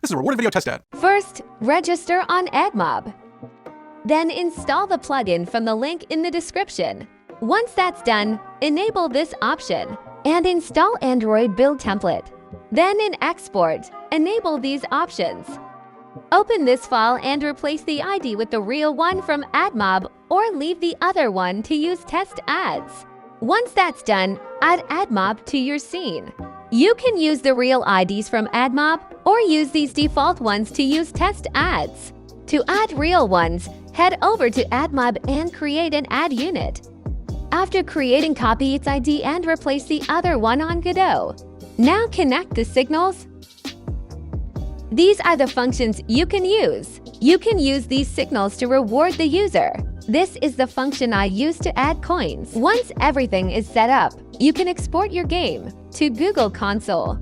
This is a rewarded video test ad. First, register on AdMob. Then install the plugin from the link in the description. Once that's done, enable this option and install Android build template. Then in Export, enable these options. Open this file and replace the ID with the real one from AdMob or leave the other one to use test ads. Once that's done, add AdMob to your scene. You can use the real IDs from AdMob or use these default ones to use test ads. To add real ones, head over to AdMob and create an ad unit. After creating, copy its ID and replace the other one on Godot. Now connect the signals. These are the functions you can use. You can use these signals to reward the user. This is the function I use to add coins. Once everything is set up, you can export your game to Google Console.